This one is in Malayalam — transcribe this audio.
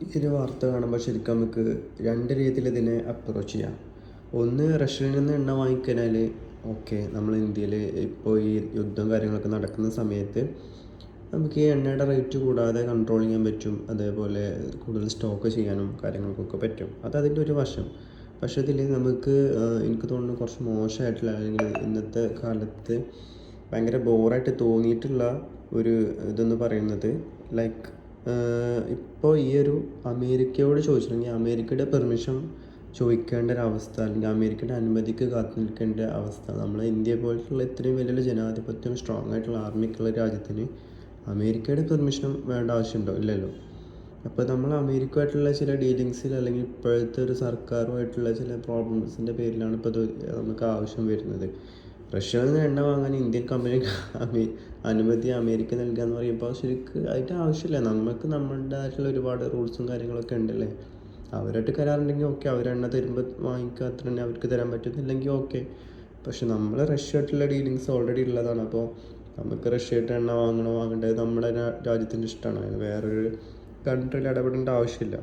ഈ ഒരു വാർത്ത കാണുമ്പോൾ ശരിക്കും നമുക്ക് രണ്ട് രീതിയിൽ ഇതിനെ അപ്രോച്ച് ചെയ്യാം. ഒന്ന്, റഷ്യയിൽ നിന്ന് എണ്ണ വാങ്ങിക്കഴിഞ്ഞാൽ ഓക്കെ, നമ്മൾ ഇന്ത്യയിൽ ഇപ്പോൾ ഈ യുദ്ധം കാര്യങ്ങളൊക്കെ നടക്കുന്ന സമയത്ത് നമുക്ക് ഈ എണ്ണയുടെ റേറ്റ് കൂടാതെ കൺട്രോൾ ചെയ്യാൻ പറ്റും. അതേപോലെ കൂടുതൽ സ്റ്റോക്ക് ചെയ്യാനും കാര്യങ്ങൾക്കൊക്കെ പറ്റും. അതതിൻ്റെ ഒരു വശം. പക്ഷേ ഇതിൽ നമുക്ക് എനിക്ക് തോന്നുന്നു കുറച്ച് മോശമായിട്ടുള്ള, അല്ലെങ്കിൽ ഇന്നത്തെ കാലത്ത് ഭയങ്കര ബോറായിട്ട് തോന്നിയിട്ടുള്ള ഒരു ഇതെന്ന് പറയുന്നത്, ലൈക്ക് ഇപ്പോൾ ഈ ഒരു അമേരിക്കയോട് ചോദിച്ചിട്ടുണ്ടെങ്കിൽ അമേരിക്കയുടെ പെർമിഷൻ ചോദിക്കേണ്ട ഒരവസ്ഥ, അല്ലെങ്കിൽ അമേരിക്കയുടെ അനുമതിക്ക് കാത്തു നിൽക്കേണ്ട അവസ്ഥ. നമ്മളെ ഇന്ത്യ പോലുള്ള ഇത്രയും വലിയൊരു ജനാധിപത്യം സ്ട്രോങ് ആയിട്ടുള്ള ആർമിക്കുള്ള രാജ്യത്തിന് അമേരിക്കയുടെ പെർമിഷനും വേണ്ട ആവശ്യമുണ്ടോ? ഇല്ലല്ലോ. അപ്പോൾ നമ്മൾ അമേരിക്കയുമായിട്ടുള്ള ചില ഡീലിങ്സിൽ, അല്ലെങ്കിൽ ഇപ്പോഴത്തെ ഒരു സർക്കാരുമായിട്ടുള്ള ചില പ്രോബ്ലംസിൻ്റെ പേരിലാണ് ഇപ്പോൾ ഇത് നമുക്ക് ആവശ്യം വരുന്നത്. റഷ്യയിൽ നിന്ന് എണ്ണ വാങ്ങാൻ ഇന്ത്യൻ കമ്പനിക്ക് അനുമതി അമേരിക്ക നൽകുക എന്ന് പറയുമ്പോൾ ശരിക്കും അതിൻ്റെ ആവശ്യമില്ല. നമുക്ക് നമ്മുടേതായിട്ടുള്ള ഒരുപാട് റൂൾസും കാര്യങ്ങളൊക്കെ ഉണ്ടല്ലേ. അവരായിട്ട് കരാറുണ്ടെങ്കിൽ ഓക്കെ, അവർ എണ്ണ തരുമ്പോൾ വാങ്ങിക്കുക, അത്ര തന്നെ അവർക്ക് തരാൻ പറ്റുന്നില്ലെങ്കിൽ ഓക്കെ. പക്ഷെ നമ്മൾ റഷ്യയായിട്ടുള്ള ഡീലിങ്സ് ഓൾറെഡി ഉള്ളതാണ്. അപ്പോൾ നമുക്ക് റഷ്യയായിട്ട് എണ്ണ വാങ്ങണോ വാങ്ങേണ്ടത് നമ്മുടെ രാജ്യത്തിൻ്റെ ഇഷ്ടമാണ്. അതിന് വേറൊരു കൺട്രിയിൽ ഇടപെടേണ്ട ആവശ്യമില്ല.